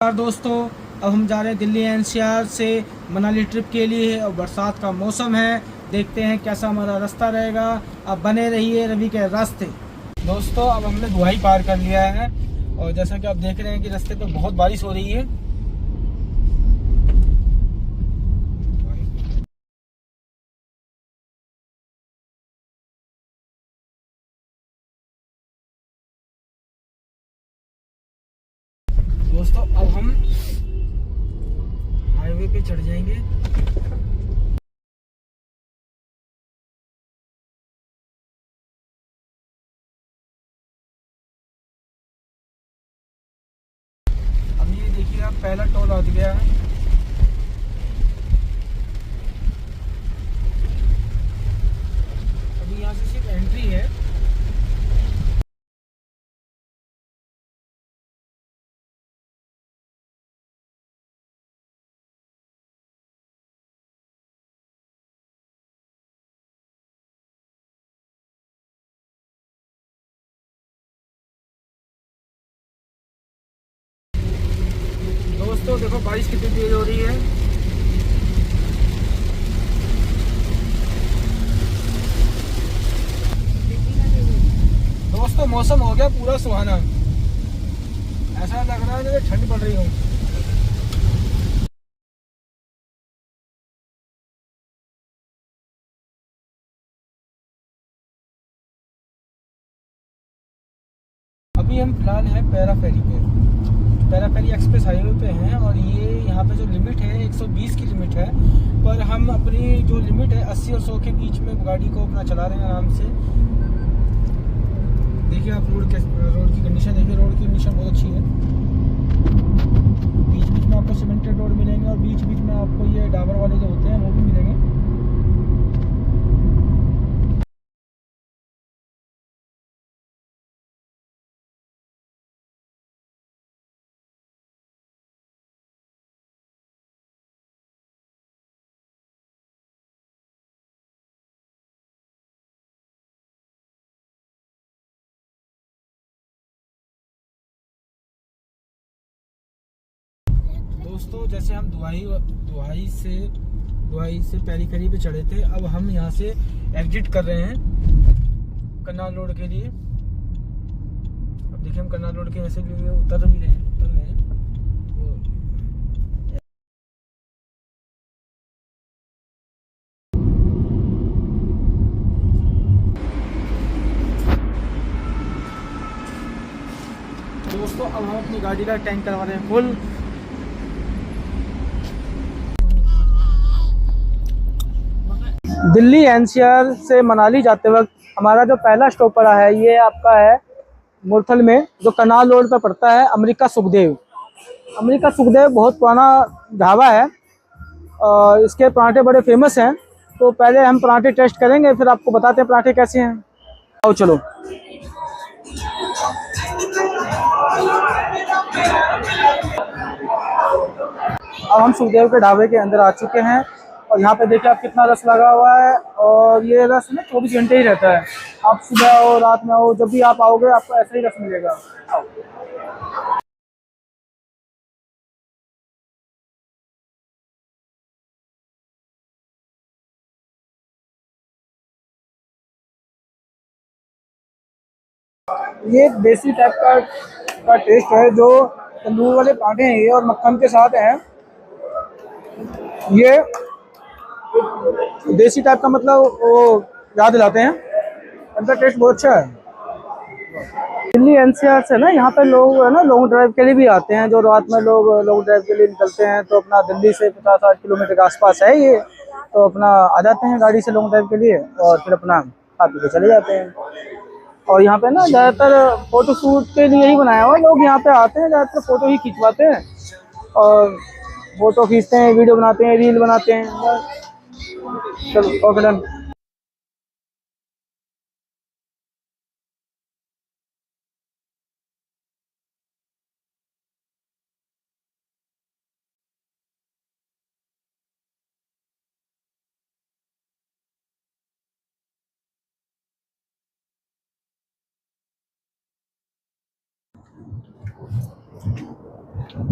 नमस्कार दोस्तों, अब हम जा रहे हैं दिल्ली एनसीआर से मनाली ट्रिप के लिए और बरसात का मौसम है। देखते हैं कैसा हमारा रास्ता रहेगा। अब बने रहिए रवि के रास्ते। दोस्तों, अब हमने दुआई पार कर लिया है और जैसा कि आप देख रहे हैं कि रास्ते पे बहुत बारिश हो रही है। दोस्तों, अब हम हाईवे पे चढ़ जाएंगे। अब ये देखिए, आप पहला टोल आ गया है। अभी यहाँ से सिर्फ एंट्री है। दोस्तों देखो, बारिश कितनी तेज हो रही है। दोस्तों, मौसम हो गया पूरा सुहाना। ऐसा लग रहा है जैसे ठंड पड़ रही हो। अभी हम फिलहाल हैं पैरा फेरी पे। पैरा फेरी एक्सप्रेस हाईवे पे हैं और ये यहाँ पे जो लिमिट है 120 की लिमिट है, पर हम अपनी जो लिमिट है 80 और 100 के बीच में गाड़ी को अपना चला रहे हैं आराम से। देखिए आप रोड की कंडीशन देखिए। रोड की कंडीशन बहुत अच्छी है। बीच बीच में आपको सीमेंटेड रोड मिलेंगे और बीच बीच में आपको ये डाबर वाले जो होते हैं वो भी मिलेंगे। दोस्तों, जैसे हम दुआई से पेरी फेरी पे चढ़े थे, अब हम यहाँ से एग्जिट कर रहे हैं करनाल रोड के लिए। अब देखिए, हम करनाल रोड के ऐसे लिए उतर रहे हैं। दोस्तों, अब हम अपनी गाड़ी का टैंक करवा रहे हैं फुल। दिल्ली एनसीआर से मनाली जाते वक्त हमारा जो पहला स्टॉप पड़ा है ये आपका है मुरथल में, जो करनाल रोड पर पड़ता है अमेरिका सुखदेव। अमेरिका सुखदेव बहुत पुराना ढाबा है और इसके पराठे बड़े फेमस हैं। तो पहले हम पराठे टेस्ट करेंगे, फिर आपको बताते हैं पराठे कैसे हैं। आओ चलो। अब हम सुखदेव के ढाबे के अंदर आ चुके हैं और यहाँ पे देखिए आप कितना रस लगा हुआ है। और ये रस ना 24 घंटे ही रहता है। आप सुबह हो रात में हो, जब भी आप आओगे आपको ऐसा ही रस मिलेगा। आओ। ये एक देसी टाइप का टेस्ट है। जो तंदूर वाले पराठे हैं ये और मक्खन के साथ हैं। ये देसी टाइप का मतलब वो याद दिलाते हैं। इनका टेस्ट बहुत अच्छा है। दिल्ली एनसीआर से ना यहाँ पे लोग है ना लॉन्ग ड्राइव के लिए भी आते हैं। जो रात में लोग लॉन्ग ड्राइव के लिए निकलते हैं, तो अपना दिल्ली से 50-60 किलोमीटर के आसपास है ये, तो अपना आ जाते हैं गाड़ी से लॉन्ग ड्राइव के लिए और फिर अपना खा पी के चले जाते हैं। और यहाँ पे ना ज़्यादातर फोटो शूट के लिए ही बनाया हुआ। लोग यहाँ पे आते हैं, ज़्यादातर फोटो ही खिंचवाते हैं और फोटो खींचते हैं, वीडियो बनाते हैं, रील बनाते हैं। चलो ओके डन।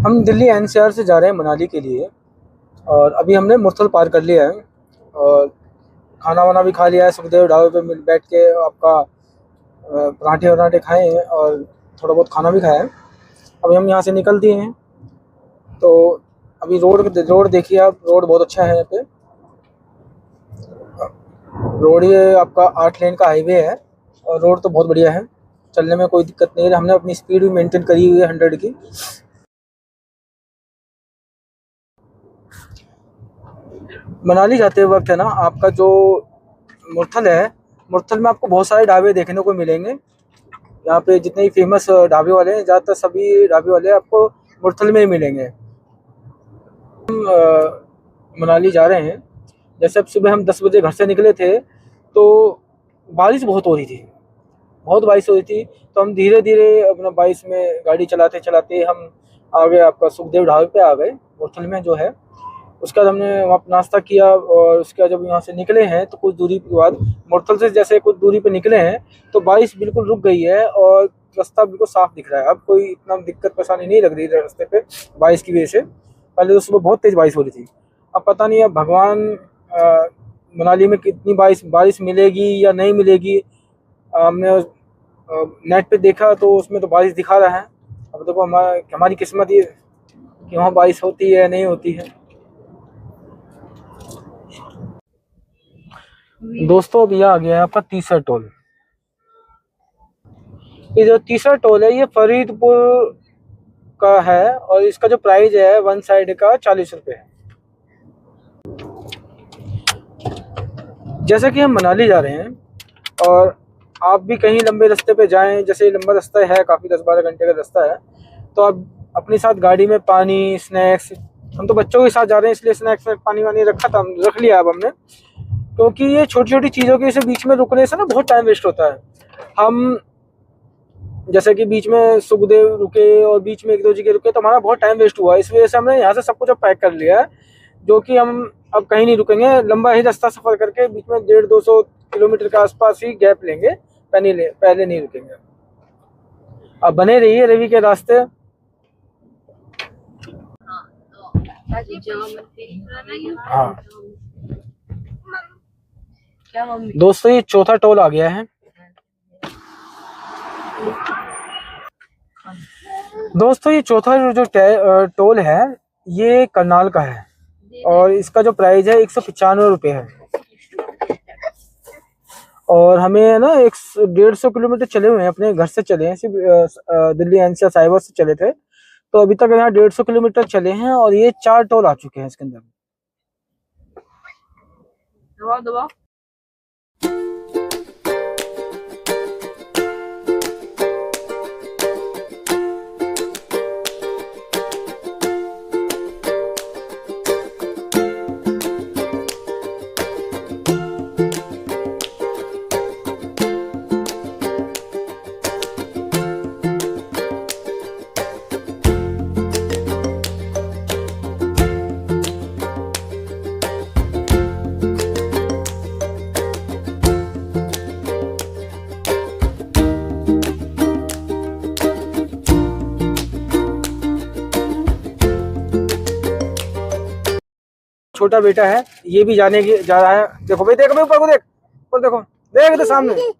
हम दिल्ली एनसीआर से जा रहे हैं मनाली के लिए, और अभी हमने मुरथल पार कर लिया है, और खाना वाना भी खा लिया है। सुखदेव ढाबे पे मिल बैठ के आपका पराठे वराठे खाए हैं, और थोड़ा बहुत खाना भी खाया है। अभी हम यहाँ से निकल दिए हैं, तो अभी रोड देखिए आप, रोड बहुत अच्छा है यहाँ पे। रोड ये आपका 8 लेन का हाईवे है, और रोड तो बहुत बढ़िया है, चलने में कोई दिक्कत नहीं है। हमने अपनी स्पीड भी मेंटेन करी हुई है 100 की। मनाली जाते वक्त है ना, आपका जो मुरथल है, मुरथल में आपको बहुत सारे ढाबे देखने को मिलेंगे। यहाँ पे जितने ही फेमस ढाबे वाले हैं, ज़्यादातर सभी ढाबे वाले आपको मुरथल में ही मिलेंगे। हम मनाली जा रहे हैं। जैसे अब सुबह हम 10 बजे घर से निकले थे, तो बारिश बहुत हो रही थी, बहुत बारिश हो रही थी। तो हम धीरे धीरे अपना बारिश में गाड़ी चलाते चलाते हम आ गए, आपका सुखदेव ढाबे पे आ गए मुरथल में जो है। उसके बाद हमने वहाँ पे नाश्ता किया, और उसके बाद जब यहाँ से निकले हैं तो कुछ दूरी के बाद, मुरथल से जैसे कुछ दूरी पे निकले हैं, तो बारिश बिल्कुल रुक गई है, और रास्ता बिल्कुल साफ दिख रहा है। अब कोई इतना दिक्कत परेशानी नहीं लग रही है रास्ते पे बारिश की वजह से। पहले तो सुबह बहुत तेज बारिश हो रही थी। अब पता नहीं अब भगवान मनाली में कितनी बारिश बारिश मिलेगी या नहीं मिलेगी। हमने नेट पे देखा तो उसमें तो बारिश दिखा रहा है। अब देखो हमारी किस्मत ये कि वहाँ बारिश होती है नहीं होती है। दोस्तों अब ये आ गया है आपका तीसरा टोल। ये जो तीसरा टोल है, ये फरीदपुर का है, और इसका जो प्राइस है वन साइड का 40 रुपये है। जैसा कि हम मनाली जा रहे हैं, और आप भी कहीं लंबे रास्ते पे जाएं, जैसे लंबा रास्ता है, काफ़ी 10-12 घंटे का रास्ता है, तो आप अपने साथ गाड़ी में पानी, स्नैक्स, हम तो बच्चों के साथ जा रहे हैं इसलिए स्नैक्स में पानी वानी रखा था, रख लिया अब हमने। क्योंकि ये छोटी छोटी चीज़ों के से बीच में रुकने से ना बहुत टाइम वेस्ट होता है। हम जैसे कि बीच में सुखदेव रुके और बीच में एक दो जगह रुके, तो हमारा बहुत टाइम वेस्ट हुआ। इस वजह से हमने यहाँ से सब कुछ अब पैक कर लिया है, जो कि हम अब कहीं नहीं रुकेंगे। लंबा ही रास्ता सफर करके बीच में 150-200 किलोमीटर के आसपास ही गैप लेंगे, पहले नहीं रुकेंगे। अब बने रहिए रवि के रास्ते। हाँ दोस्तों, ये चौथा टोल आ गया है। दोस्तों ये चौथा जो टोल है, ये करनाल का है, और इसका जो प्राइस है 195 रुपये है। और हमें ना 150 किलोमीटर चले हुए हैं, अपने घर से चले हैं, सिर्फ दिल्ली एनसीआर साइबर से चले थे। तो अभी तक यहाँ 150 किलोमीटर चले हैं, और ये 4 टोल आ चुके हैं इसके अंदर। दबाओ दबाओ। छोटा बेटा है, ये भी जा रहा है। देखो भाई, देखो भाई ऊपर को देख, ऊपर देखो, देख तो सामने।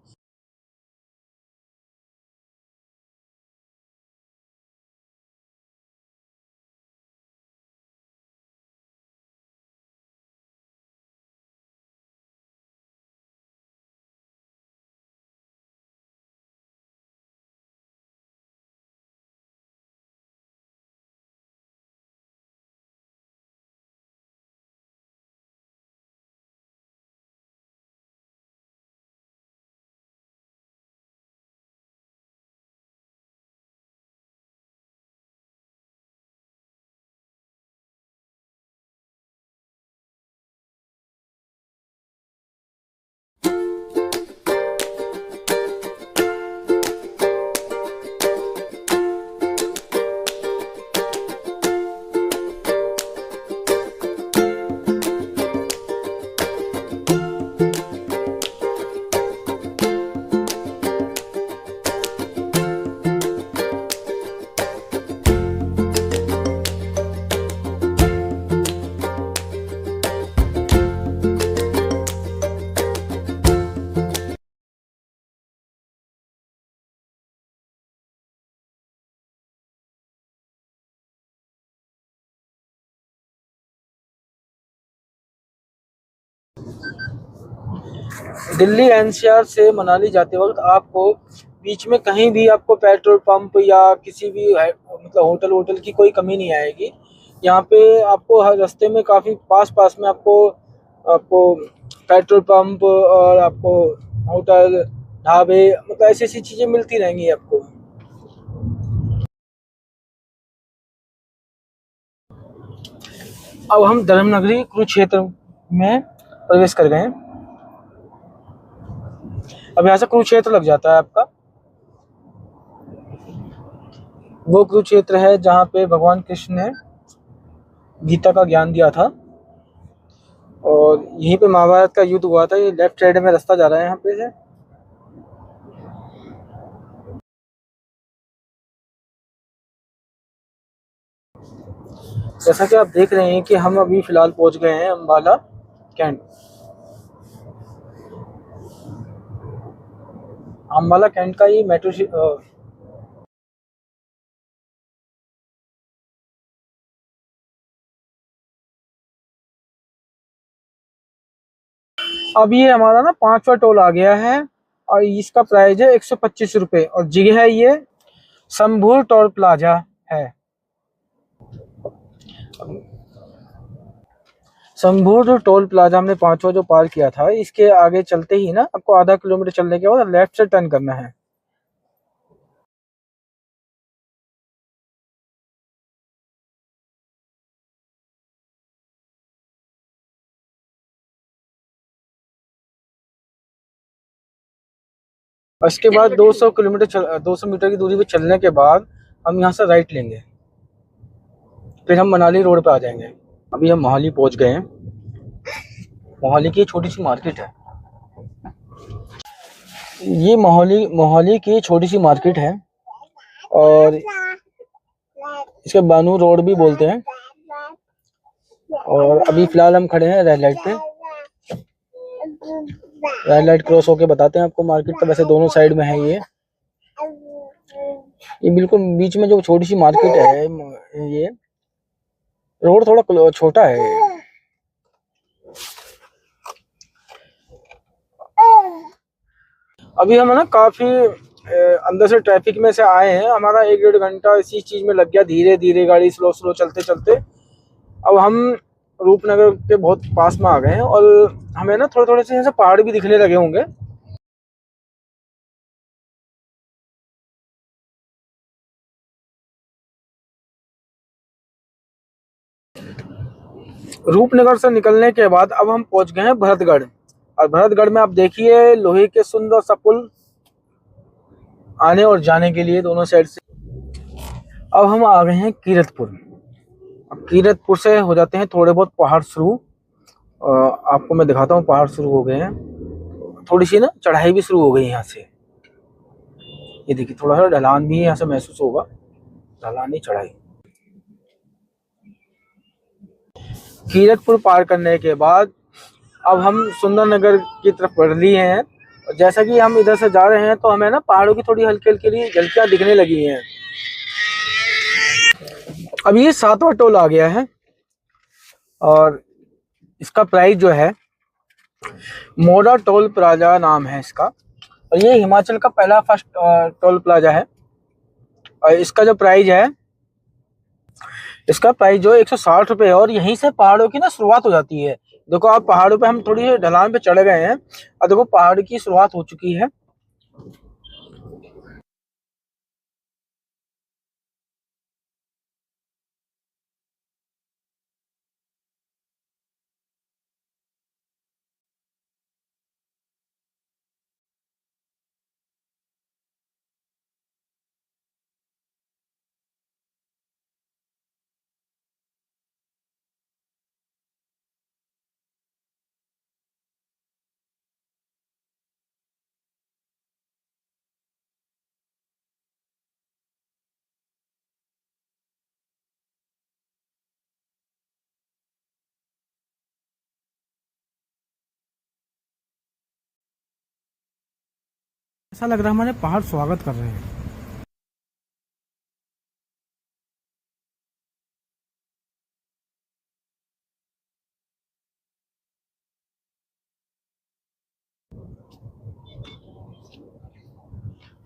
दिल्ली एनसीआर से मनाली जाते वक्त आपको बीच में कहीं भी आपको पेट्रोल पंप या किसी भी मतलब होटल वोटल की कोई कमी नहीं आएगी। यहाँ पे आपको हर रास्ते में काफ़ी पास पास में आपको आपको पेट्रोल पंप और आपको होटल ढाबे मतलब ऐसी ऐसी चीज़ें मिलती रहेंगी आपको। अब हम धर्मनगरी कुरुक्षेत्र में प्रवेश कर गए हैं। अब यहाँ से कुरुक्षेत्र लग जाता है आपका। वो कुरुक्षेत्र है जहाँ पे भगवान कृष्ण ने गीता का ज्ञान दिया था और यहीं पे महाभारत का युद्ध हुआ था। ये लेफ्ट साइड में रास्ता जा रहा है यहाँ पे से। जैसा कि आप देख रहे हैं कि हम अभी फिलहाल पहुंच गए हैं अम्बाला कैंट। अम्बाला कैंट का ये मेट्रो अब ये हमारा ना 5वां टोल आ गया है और इसका प्राइस है 125 रुपये और जगह है ये संभूर टोल प्लाजा है। संभूर जो टोल प्लाजा हमने 5वां जो पार किया था, इसके आगे चलते ही ना आपको आधा किलोमीटर चलने के बाद लेफ्ट से टर्न करना है। और इसके बाद 200 मीटर की दूरी पे चलने के बाद हम यहाँ से राइट लेंगे, फिर हम मनाली रोड पे आ जाएंगे। अभी हम मोहाली पहुँच गए हैं। मोहाली की छोटी सी मार्केट है ये। मोहाली मोहाली की छोटी सी मार्केट है और इसके बानू रोड भी बोलते हैं। और अभी फिलहाल हम खड़े हैं रेड लाइट पे। रेड लाइट क्रॉस होके बताते हैं आपको मार्केट। तो वैसे दोनों साइड में है ये बिल्कुल बीच में जो छोटी सी मार्केट है। ये रोड थोड़ा छोटा है। अभी हम ना काफी अंदर से ट्रैफिक में से आए हैं। हमारा 1 डेढ़ घंटा इसी चीज में लग गया, धीरे धीरे गाड़ी स्लो स्लो चलते चलते। अब हम रूपनगर के बहुत पास में आ गए हैं और हमें ना थोड़े थोड़े से ऐसे पहाड़ भी दिखने लगे होंगे। रूपनगर से निकलने के बाद अब हम पहुंच गए हैं भरतगढ़। और भरतगढ़ में आप देखिए लोहे के सुंदर सा पुल आने और जाने के लिए दोनों साइड से। अब हम आ गए हैं कीरतपुर। अब कीरतपुर से हो जाते हैं थोड़े बहुत पहाड़ शुरू। आपको मैं दिखाता हूँ पहाड़ शुरू हो गए हैं। थोड़ी सी ना चढ़ाई भी शुरू हो गई यहाँ से। ये देखिए थोड़ा सा ढलान भी यहाँ से महसूस होगा, ढलानी चढ़ाई। कीरतपुर पार करने के बाद अब हम सुंदरनगर की तरफ बढ़ लिए हैं। और जैसा कि हम इधर से जा रहे हैं तो हमें ना पहाड़ों की थोड़ी हल्की हल्की झलकियां दिखने लगी हैं। अब ये 7वां टोल आ गया है और इसका प्राइस जो है मोड़ा टोल प्लाजा नाम है इसका। और ये हिमाचल का पहला फर्स्ट टोल प्लाजा है। और इसका प्राइस जो है 160 रुपये है। और यहीं से पहाड़ों की ना शुरुआत हो जाती है। देखो आप पहाड़ों पे हम थोड़ी ढलान पे चढ़ गए हैं और देखो पहाड़ की शुरुआत हो चुकी है। ऐसा लग रहा है हमारे पहाड़ स्वागत कर रहे हैं।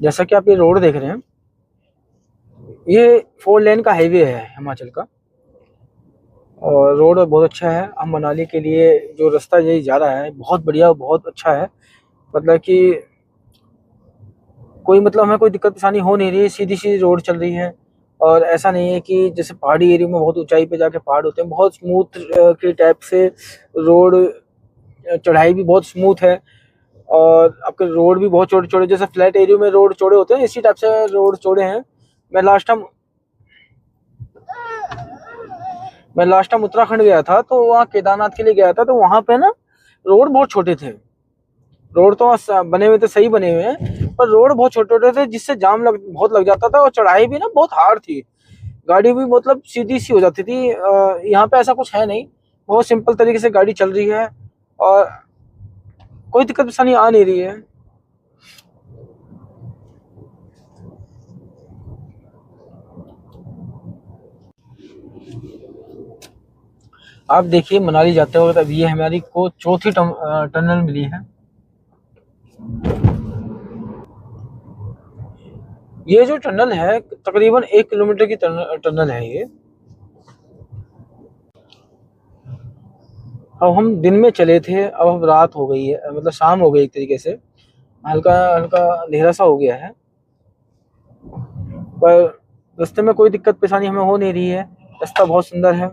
जैसा कि आप ये रोड देख रहे हैं, ये 4 लेन का हाईवे है हिमाचल का, और रोड बहुत अच्छा है। हम मनाली के लिए जो रास्ता यही जा रहा है बहुत बढ़िया, बहुत अच्छा है। मतलब कि कोई मतलब हमें कोई दिक्कत परेशानी हो नहीं रही है, सीधी सीधी रोड चल रही है। और ऐसा नहीं है कि जैसे पहाड़ी एरिया में बहुत ऊंचाई पे जाके पहाड़ होते हैं, बहुत स्मूथ के टाइप से रोड, चढ़ाई भी बहुत स्मूथ है। और आपके रोड भी बहुत छोटे छोटे, जैसे फ्लैट एरिया में रोड चौड़े होते हैं इसी टाइप से रोड चौड़े हैं। मैं लास्ट टाइम उत्तराखंड गया था, तो वहाँ केदारनाथ के लिए गया था, तो वहाँ पे ना रोड बहुत छोटे थे। रोड तो बने हुए थे, सही बने हुए हैं, पर रोड बहुत छोटे छोटे थे, जिससे जाम बहुत लग जाता था। और चढ़ाई भी ना बहुत हार्ड थी, गाड़ी भी मतलब सीधी सी हो जाती थी। यहाँ पे ऐसा कुछ है नहीं, बहुत सिंपल तरीके से गाड़ी चल रही है और कोई दिक्कत परेशानी आ नहीं रही है। आप देखिए मनाली जाते हो, अब ये हमारी को चौथी टनल मिली है। ये जो टनल है तकरीबन 1 किलोमीटर की टनल है ये। अब हम दिन में चले थे, अब रात हो गई है, मतलब शाम हो गई एक तरीके से, हल्का हल्का अंधेरा सा हो गया है। पर रास्ते में कोई दिक्कत परेशानी हमें हो नहीं रही है, रास्ता बहुत सुंदर है,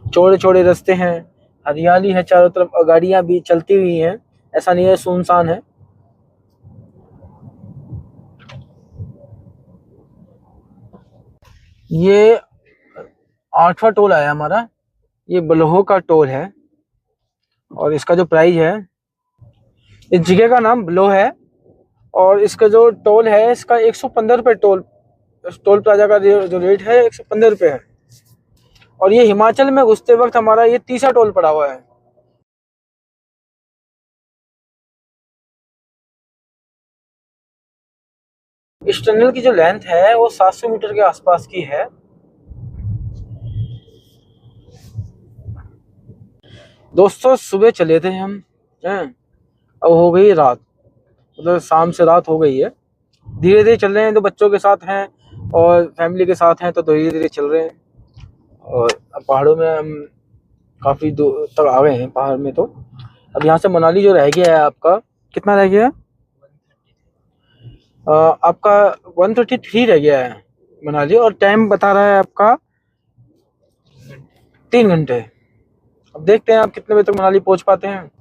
चौड़े चौड़े रास्ते हैं, हरियाली है चारों तरफ, गाड़ियां भी चलती हुई हैं, ऐसा नहीं है सुनसान है। ये 8वां टोल आया हमारा, ये बलोह का टोल है। और इसका जो प्राइस है, इस जगह का नाम बलोह है, और इसका जो टोल है इसका 115 रुपये टोल प्लाजा का जो रेट है 115 रुपये है। और ये हिमाचल में घुसते वक्त हमारा ये 30वां टोल पड़ा हुआ है। इस टनल की जो लेंथ है वो 700 मीटर के आसपास की है। दोस्तों सुबह चले थे हम हैं, अब हो गई रात, मतलब शाम से रात हो गई है। धीरे धीरे चल रहे हैं, तो बच्चों के साथ हैं और फैमिली के साथ हैं, तो धीरे धीरे चल रहे हैं। और अब पहाड़ों में हम काफ़ी दूर तक आ गए हैं पहाड़ में। तो अब यहाँ से मनाली जो रह गया है आपका, कितना रह गया है? आपका 133 रह गया है मनाली, और टाइम बता रहा है आपका 3 घंटे। अब देखते हैं आप कितने बजे तक मनाली पहुँच पाते हैं।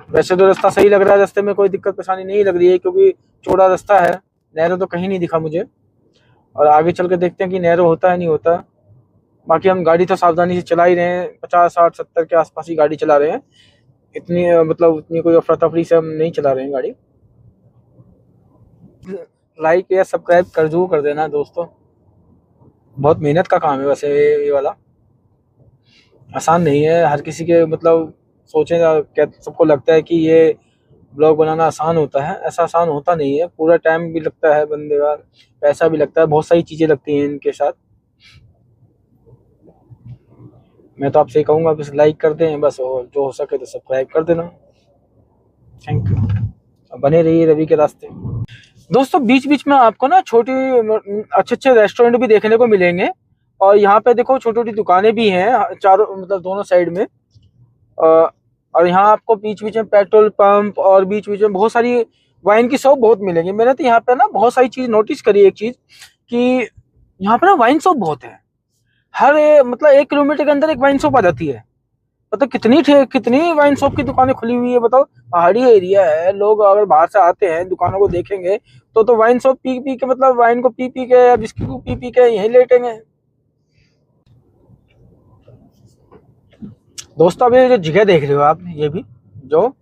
वैसे तो रास्ता सही लग रहा है, रास्ते में कोई दिक्कत परेशानी नहीं लग रही है, क्योंकि चौड़ा रास्ता है, नहरों तो कहीं नहीं दिखा मुझे। और आगे चल के देखते हैं कि नहरों होता है नहीं होता। बाकी हम गाड़ी तो सावधानी से चला ही रहे हैं, 50 60 70 के आसपास ही गाड़ी चला रहे हैं, इतनी मतलब इतनी कोई अफरा तफरी से हम नहीं चला रहे हैं गाड़ी। लाइक या सब्सक्राइब कर जरूर कर देना दोस्तों, बहुत मेहनत का काम है वैसे ये वाला, आसान नहीं है। हर किसी के मतलब सोचे क्या, सबको लगता है कि ये ब्लॉग बनाना आसान होता है, ऐसा आसान होता नहीं है। पूरा टाइम भी लगता है बंदे का, पैसा भी लगता है, बहुत सारी चीज़ें लगती हैं इनके साथ। मैं तो आपसे कहूँगा बस लाइक कर दें बस, और जो हो सके तो सब्सक्राइब कर देना। Thank you. बने रहिए रवि के रास्ते। दोस्तों बीच बीच में आपको ना छोटी अच्छे अच्छे रेस्टोरेंट भी देखने को मिलेंगे, और यहाँ पे देखो छोटी छोटी दुकानें भी हैं चारों, मतलब दोनों साइड में। और यहाँ आपको बीच बीच में पेट्रोल पंप, और बीच बीच में बहुत सारी वाइन की शॉप बहुत मिलेंगी। मैंने तो यहाँ पे ना बहुत सारी चीज़ नोटिस करी, एक चीज़ कि यहाँ पे ना वाइन शॉप बहुत है। हर मतलब 1 किलोमीटर के अंदर एक वाइन शॉप आ जाती है। मतलब कितनी वाइन शॉप की दुकानें खुली हुई है बताओ। पहाड़ी एरिया है, लोग अगर बाहर से आते हैं दुकानों को देखेंगे तो वाइन शॉप पी पी के, मतलब वाइन को पी पी के या बिस्किट को पी पी के यहीं लेटेंगे। दोस्तों अब ये जो जगह देख रहे हो आप, ये भी जो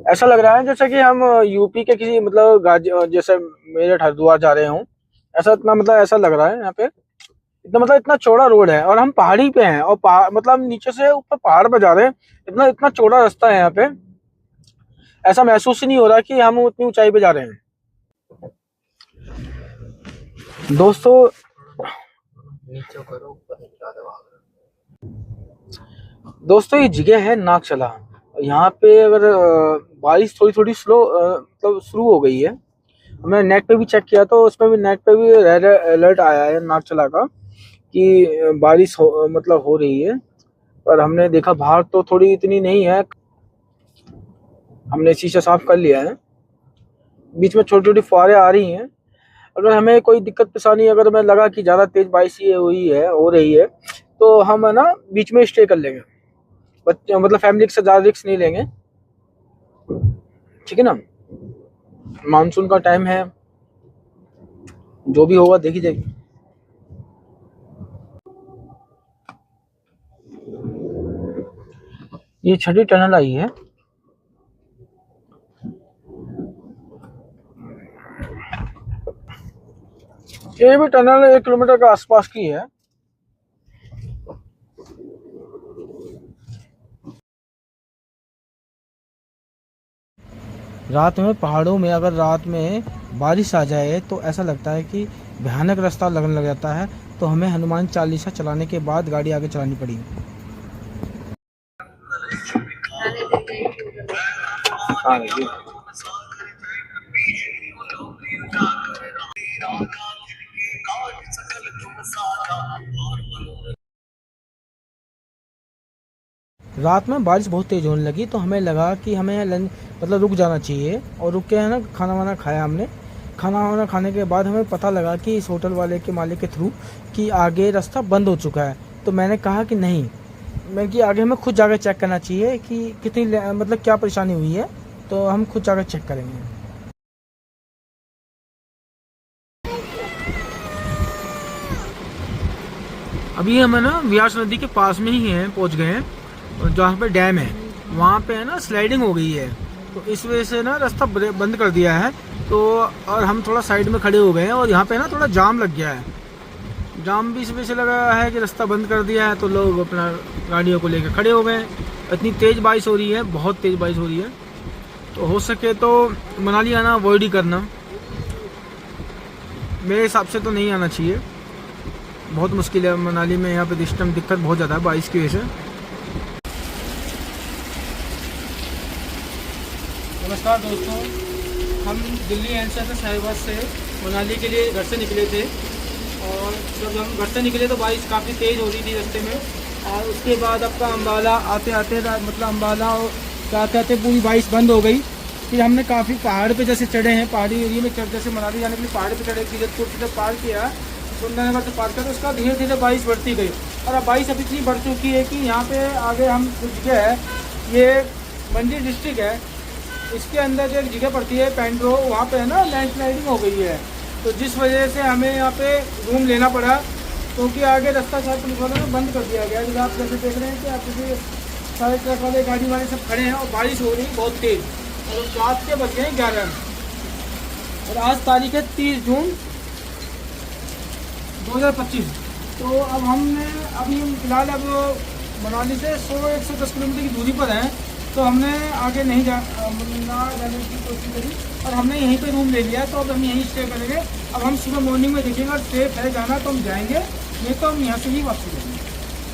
ऐसा लग रहा है जैसे कि हम यूपी के किसी मतलब जैसे मेरठ हरिद्वार जा रहे हूँ, ऐसा इतना मतलब ऐसा लग रहा है। यहाँ पे इतना मतलब इतना चौड़ा रोड है, और हम पहाड़ी पे हैं, और पहाड़ मतलब नीचे से ऊपर पहाड़ पे जा रहे हैं। इतना इतना चौड़ा रास्ता है यहाँ पे, ऐसा महसूस ही नहीं हो रहा कि हम उतनी ऊंचाई पे जा रहे हैं। दोस्तों दोस्तों ये जगह है नागचला। यहाँ पे अगर बारिश थोड़ी थोड़ी स्लो मतलब शुरू हो गई है। हमने नेट पे भी चेक किया तो उसमें भी नेट पे भी रेड अलर्ट आया है नागचला का कि बारिश मतलब हो रही है। पर हमने देखा बाहर तो थोड़ी इतनी नहीं है। हमने शीशा साफ कर लिया है। बीच में छोटी छोटी फुहारें आ रही हैं। अगर हमें कोई दिक्कत परेशानी अगर हमें लगा कि ज़्यादा तेज बारिश ये हो रही है तो हम है ना बीच में स्टे कर लेंगे। बच्चे मतलब फैमिली के साथ ज़्यादा रिस्क नहीं लेंगे, ठीक है ना। मानसून का टाइम है, जो भी होगा देखी जाएगी। ये छठी टनल आई है। ये भी टनल 1 किलोमीटर के आसपास की है। रात में पहाड़ों में अगर रात में बारिश आ जाए तो ऐसा लगता है कि भयानक रास्ता लगने लग जाता है। तो हमें हनुमान चालीसा चलाने के बाद गाड़ी आगे चलानी पड़ी। रात में बारिश बहुत तेज़ होने लगी तो हमें लगा कि हमें मतलब रुक जाना चाहिए। और रुक के है ना खाना वाना खाया हमने। खाना वाना खाने के बाद हमें पता लगा कि इस होटल वाले के मालिक के थ्रू कि आगे रास्ता बंद हो चुका है। तो मैंने कहा कि नहीं, मैं कि आगे हमें खुद जाकर चेक करना चाहिए कि कितनी मतलब क्या परेशानी हुई है। तो हम खुद जाकर चेक करेंगे। अभी हम है ना व्यास नदी के पास में ही हैं, पहुंच गए हैं। और जहाँ पे डैम है वहाँ पे है ना स्लाइडिंग हो गई है। तो इस वजह से ना रास्ता बंद कर दिया है। तो और हम थोड़ा साइड में खड़े हो गए हैं और यहाँ पे ना थोड़ा जाम लग गया है। जाम भी इस वजह से लगा है कि रास्ता बंद कर दिया है तो लोग अपना गाड़ियों को लेकर खड़े हो गए। इतनी तेज़ बारिश हो रही है, बहुत तेज़ बारिश हो रही है। तो हो सके तो मनाली आना अवॉइड ही करना। मेरे हिसाब से तो नहीं आना चाहिए, बहुत मुश्किल है मनाली में। यहाँ पे इस टाइम दिक्कत बहुत ज़्यादा है बारिश की वजह से। नमस्कार दोस्तों, हम दिल्ली एनसीआर से साहिबाद से मनाली के लिए घर से निकले थे। और जब हम घर से निकले तो बारिश काफ़ी तेज़ हो रही थी रास्ते में। और उसके बाद आपका अम्बाला आते आते मतलब अम्बाला आते आते पूरी बारिश बंद हो गई। फिर हमने काफ़ी पहाड़ पे जैसे चढ़े हैं, पहाड़ी एरिया में चढ़, जैसे मनाली जाने के लिए पहाड़ पे चढ़े, किरतपुर से जब पार किया, सुंदरनगर से पार किया, तो उसका धीरे धीरे बारिश बढ़ती गई। और अब बारिश अभी इतनी बढ़ चुकी है कि यहाँ पे आगे हम कुछ जगह है, ये मंडी डिस्ट्रिक्ट है, इसके अंदर जो एक जगह पड़ती है पेंड्रो, वहाँ पे है ना लैंडस्लाइडिंग हो गई है। तो जिस वजह से हमें यहाँ पे रूम लेना पड़ा, क्योंकि आगे रास्ता शायद पुलिस वालों ने बंद कर दिया गया। जब आप जैसे देख रहे हैं कि आप जैसे सारे ट्रक वाले गाड़ी वाले सब खड़े हैं और बारिश हो रही है बहुत तेज़। और रात के बज गए 11 और आज तारीख है 30 जून 2025। तो अब हमने अभी फिलहाल अब मनाली से 100-110 किलोमीटर की दूरी पर हैं। तो हमने आगे नहीं जाने की कोशिश करी और हमने यहीं पे रूम ले लिया। तो अब हम यहीं स्टे करेंगे। अब हम सुबह मॉर्निंग में देखेंगे, अगर सेफ है जाना तो हम जाएंगे, नहीं तो हम यहाँ से ही वापसी करेंगे।